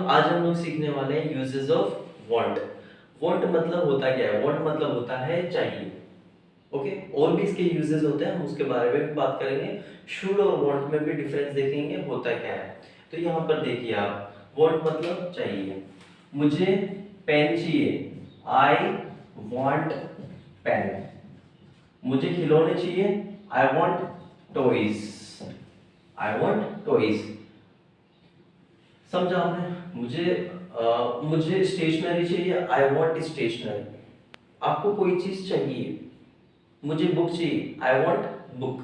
आज हम लोग सीखने वाले हैं यूजेस ऑफ वांट। वांट मतलब होता क्या है? वांट मतलब होता है चाहिए। ओके, और भी इसके यूजेस होते हैं, हम उसके बारे में भी बात करेंगे। शुड और वांट में भी डिफरेंस देखेंगे होता क्या है। तो यहाँ पर देखिए आप, वांट मतलब चाहिए। मुझे पेन चाहिए, आई वांट पेन। मुझे खिलौने चाहिए, I want toys, I want toys. समझा आपने? मुझे स्टेशनरी चाहिए, आई वांट स्टेशनरी। आपको कोई चीज चाहिए, मुझे बुक चाहिए, आई वांट बुक।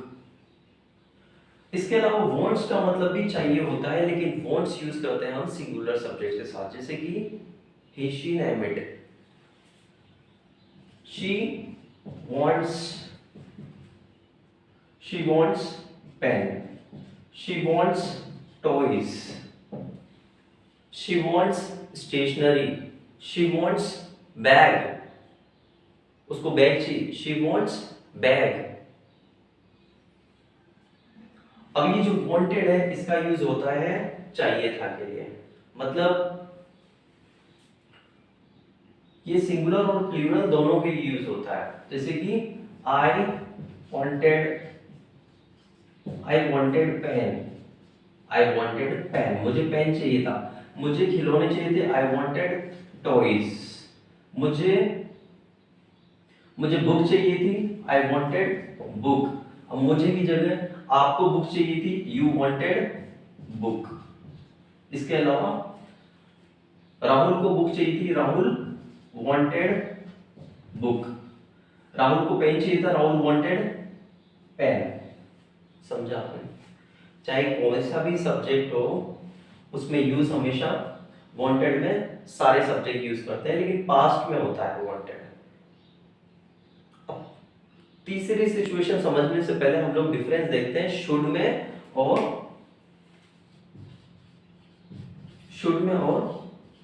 इसके अलावा वांट्स का मतलब भी चाहिए होता है, लेकिन वांट्स यूज करते हैं हम सिंगुलर सब्जेक्ट के साथ, जैसे कि he she name it। she wants she wants pen, she wants toys, she wants stationery, she wants bag। उसको बैग चाहिए, she wants bag। अब ये जो वांटेड है, इसका यूज होता है चाहिए था के लिए। मतलब ये सिंगुलर और प्लूरल दोनों के लिए यूज होता है। जैसे कि I wanted pen, I wanted pen, मुझे पेन चाहिए था। मुझे खिलौने चाहिए थे, आई वांटेड टॉयज। मुझे मुझे बुक चाहिए थी, आई वांटेड बुक। अब मुझे की जगह आपको बुक चाहिए थी, यू वांटेड बुक। इसके अलावा राहुल को बुक चाहिए थी, राहुल वांटेड बुक। राहुल को पेन चाहिए था, राहुल वांटेड पेन। समझा आपने? चाहे कौन सा भी सब्जेक्ट हो, उसमें यूज हमेशा वांटेड में सारे सब्जेक्ट यूज करते हैं, लेकिन पास्ट में होता है वांटेड। तीसरी सिचुएशन समझने से पहले हम लोग डिफरेंस देखते हैं शुड में और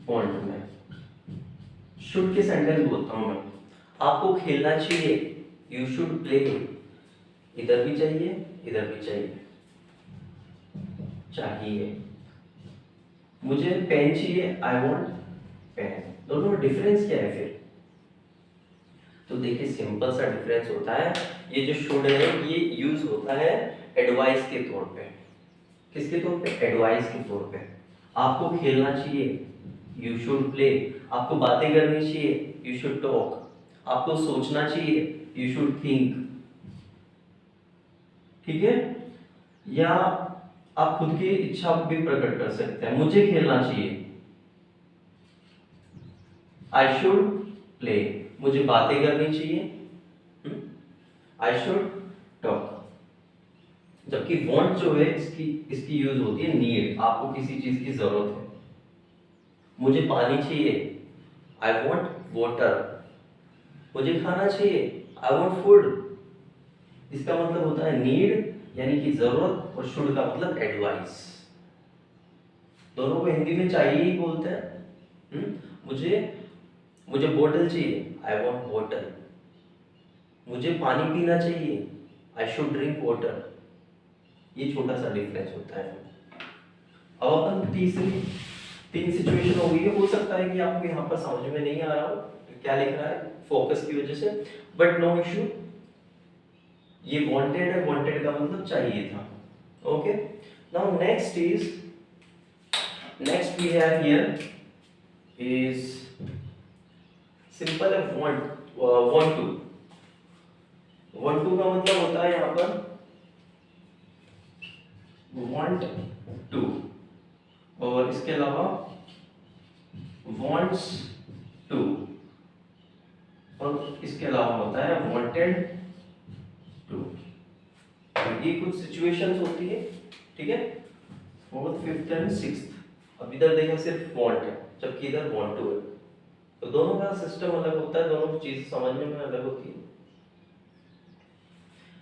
वांट में। शुड के सेंटेंस बोलता हूं मैं, आपको खेलना चाहिए, यू शुड प्ले। इधर भी चाहिए, इधर भी चाहिए। मुझे पेन चाहिए, आई वांट पेन। दोनों में डिफरेंस क्या है फिर? तो देखिए, सिंपल सा डिफरेंस होता है। ये जो शुड है, ये यूज होता है एडवाइस के तौर पे। किसके तौर पे? एडवाइस के तौर पे। आपको खेलना चाहिए, यू शुड प्ले। आपको बातें करनी चाहिए, यू शुड टॉक। आपको सोचना चाहिए, यू शुड थिंक। ठीक है? या आप खुद की इच्छा भी प्रकट कर सकते हैं। मुझे खेलना चाहिए, आई शुड प्ले। मुझे बातें करनी चाहिए, आई शुड टॉक। जबकि वांट जो है, इसकी इसकी यूज होती है नीड, आपको किसी चीज की जरूरत है। मुझे पानी चाहिए, आई वांट वाटर। मुझे खाना चाहिए, आई वांट फूड। इसका मतलब होता है नीड यानी कि जरूरत, और शुड का मतलब एडवाइस। दोनों को हिंदी में चाहिए ही बोलते हैं। मुझे मुझे बोतल चाहिए, आई वांट वाटर। मुझे पानी पीना चाहिए, आई शुड ड्रिंक वाटर। ये छोटा सा डिफरेंस होता है। अब अपन तीन सिचुएशन हो गई है। हो सकता है कि आपको यहाँ पर समझ में नहीं आ रहा हो क्या लिख रहा है, फोकस की वजह से, बट नो इश्यू। ये वांटेड है, वांटेड का मतलब चाहिए था। Okay, now next we have here is simple है वांट टू। वांट टू का मतलब होता है यहाँ पर वांट टू, और इसके अलावा wants to, और इसके अलावा होता है wanted to। ये कुछ सिचुएशंस होती है, ठीक है? Fourth, fifth and sixth. अब इधर देखो सिर्फ want है, जबकि इधर want to है। तो दोनों का सिस्टम अलग होता है, दोनों चीज समझने में अलग होती है।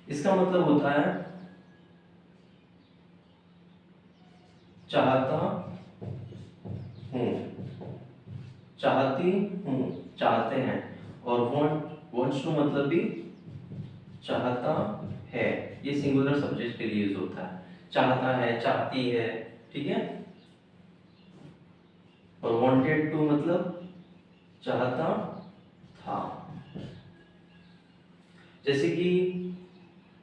इसका मतलब होता है चाहता हूँ, चाहती हूँ, चाहते हैं। और wants to मतलब भी चाहता है। ये सिंगुलर सब्जेक्ट के लिए यूज होता है। चाहता है, चाहती है, ठीक है? और वांटेड टू मतलब चाहता था। जैसे कि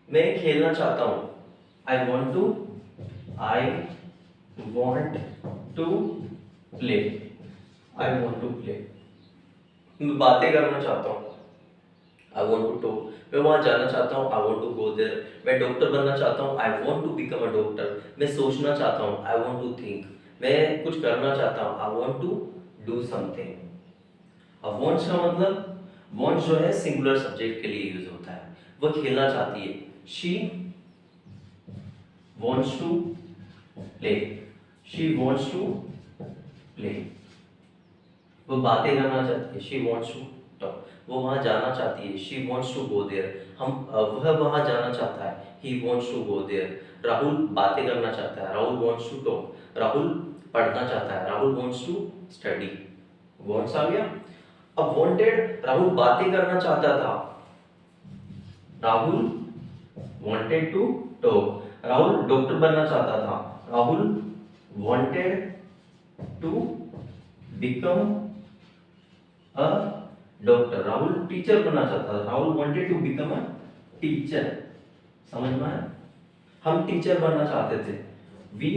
मैं खेलना चाहता हूं, I want to play, I want to play. मैं बातें करना चाहता हूँ, आई वॉन्ट टू टॉक। मैं वहां जाना चाहता हूँ, I want to go there. मैं डॉक्टर बनना चाहता हूँ, I want to become a doctor. मैं सोचना चाहता हूँ, आई वॉन्ट टू थिंक। मैं कुछ करना चाहता हूँ, I want to do something. अब वॉन्ट्स का मतलब, वॉन्ट्स जो है सिंगुलर सब्जेक्ट के लिए यूज होता है। वह खेलना चाहती है, she wants to play, she wants to play. वो बातें करना चाहती है, शी वॉन्ट्स टू टॉक। वो वहां जाना चाहती है, she wants to go there. वह वहां जाना चाहता है, he wants to go there. Rahul बातें करना चाहता है, Rahul wants to talk. Rahul पढ़ना चाहता है, Rahul wants to study. Wants आ गया। अब वांटेड, राहुल बातें करना चाहता था, Rahul wanted to talk. Rahul doctor बनना चाहता था, Rahul wanted to become a doctor. Rahul teacher बनना चाहता था, Rahul wanted to become a teacher. समझ में आया? हम टीचर बनना चाहते थे, we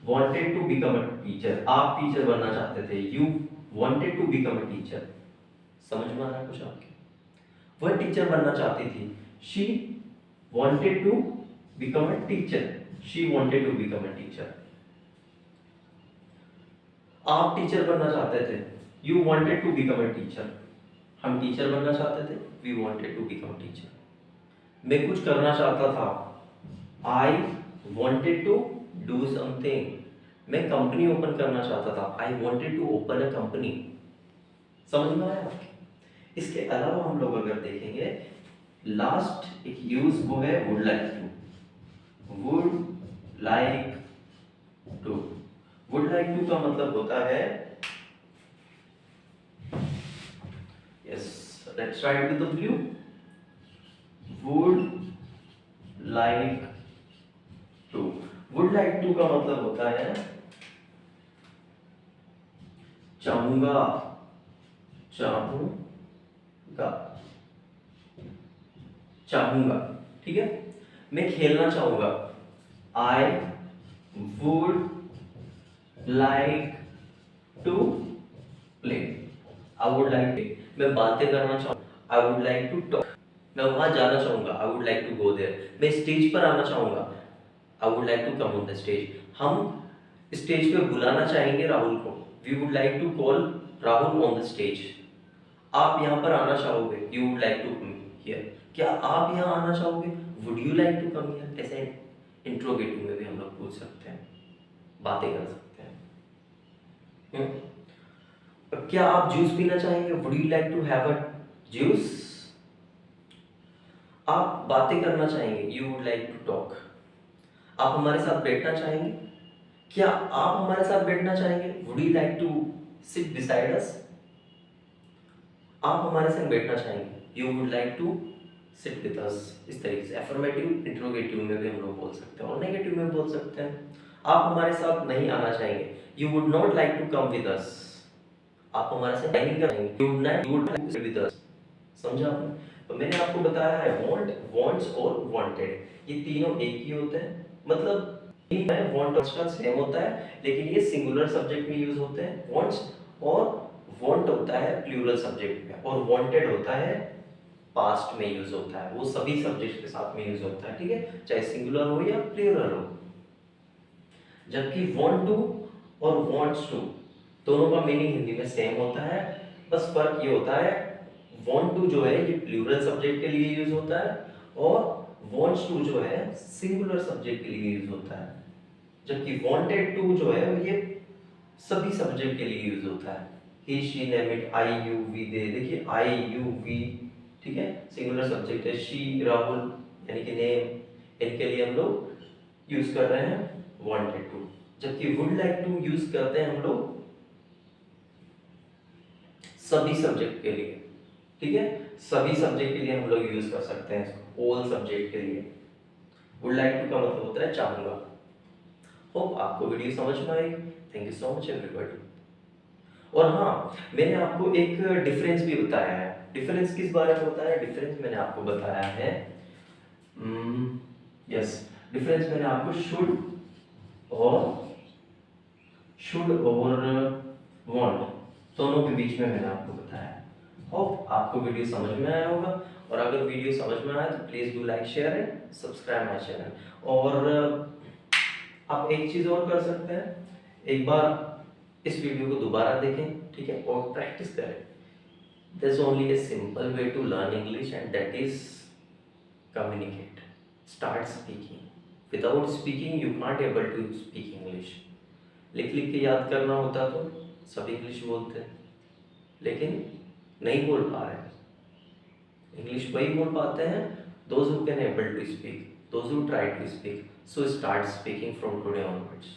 wanted to become a teacher. आप टीचर बनना चाहते थे, you wanted to become a teacher. समझ में आ रहा है कुछ आपके? वह टीचर बनना चाहती थी, she wanted to become a teacher, she wanted to become a teacher. आप टीचर बनना चाहते थे, you wanted to become a teacher. हम टीचर बनना चाहते थे, we wanted to become a teacher. मैं कुछ करना चाहता था, I wanted to do something. मैं कंपनी ओपन करना चाहता था, I wanted to open a company. समझ में आया? इसके अलावा हम लोग अगर देखेंगे, लास्ट एक यूज वो है would like to. Would like to, would like to का मतलब होता है, yes let's write with the blue. Would like to, would like to का मतलब होता है चाहूंगा, चाहूंगा, चाहूंगा। ठीक है? मैं खेलना चाहूंगा, I would like to play, I would like. मैं बातें करना चाहूंगा, I would like to talk. मैं वहां जाना चाहूंगा, I would like to go there. मैं स्टेज पर आना चाहूंगा, I would like to come on the stage. हम स्टेज पे बुलाना चाहेंगे राहुल को, we would like to call Rahul on the stage. आप यहाँ पर आना चाहोगे, you would like to come here. क्या आप यहाँ आना चाहोगे, would you like to come here. ऐसे इंट्रोगेटिव में भी हम लोग पूछ सकते हैं, बातें कर सकते हैं। क्या आप जूस पीना चाहेंगे, would you like to have a juice. आप बातें करना चाहेंगे, you would like to talk. आप हमारे साथ बैठना चाहेंगे, क्या आप हमारे साथ बैठना चाहेंगे, would you like to sit beside us. आप हमारे साथ बैठना चाहेंगे, you would like to sit with us. इस तरीके से अफर्मेटिव इंट्रोगेटिव में भी हम लोग बोल सकते हैं और नेगेटिव में बोल सकते हैं। आप हमारे साथ नहीं आना चाहेंगे, you would not like to come with us. आप हमारे साथ नहीं करेंगे, you would like to sit with us. समझा आपने? तो मैंने आपको बताया है वांट, वांट्स और वांटेड ये तीनों एक ही होते हैं। मतलब वांट का सेम होता है, लेकिन ये सिंगुलर सब्जेक्ट में यूज होते हैं वांट्स, और वांट होता है प्लूरल सब्जेक्ट में, और वांटेड होता है पास्ट में यूज होता है। वो सभी सब्जेक्ट के साथ में यूज होता है, ठीक है, चाहे सिंगुलर हो या प्लूरल हो। जबकि वांट टू और वांट्स टू दोनों का मीनिंग हिंदी में सेम होता है, बस फर्क ये होता है वांट टू जो है ये प्लूरल सब्जेक्ट के लिए यूज होता है, और वांट्स टू जो है सिंगुलर सब्जेक्ट के लिए यूज होता है। जबकि वांटेड टू जो है ये सभी सब्जेक्ट के लिए यूज होता है। He she name it, I you we they. देखिए आई यू वी, ठीक है, सिंगुलर सब्जेक्ट है। शी राहुल यानी कि नेम, इनके लिए हम लोग यूज कर रहे हैं वांटेड टू। जबकि वुड लाइक टू यूज करते हैं हम लोग सभी सब्जेक्ट के लिए, ठीक है, सभी सब्जेक्ट के लिए हम लोग यूज कर सकते हैं इसको, ऑल सब्जेक्ट के लिए। वुड लाइक टू का मतलब होता है चाहूंगा। होप आपको वीडियो समझ में आई। Thank you so much everybody. और हाँ, मैंने आपको एक डिफरेंस भी बताया है। डिफरेंस किस बारे में बताया? डिफरेंस मैंने आपको बताया है, यस, डिफरेंस मैंने आपको शुड और वांट दोनों के बीच में मैंने आपको बताया। होप आपको वीडियो समझ में आया होगा, और अगर वीडियो समझ में आया तो please do like, share and subscribe my channel. और आप एक चीज़ और कर सकते हैं, एक बार इस वीडियो को दोबारा देखें, ठीक है, और प्रैक्टिस करें। There's only a simple way to learn English, and that is communicate. Start speaking. Without speaking, you can't able to speak English. लिख लिख के याद करना होता तो सब इंग्लिश बोलते हैं, लेकिन नहीं बोल पा रहे। इंग्लिश वही बोल पाते हैं those who can able to speak, those who try to speak. So start speaking from today onwards.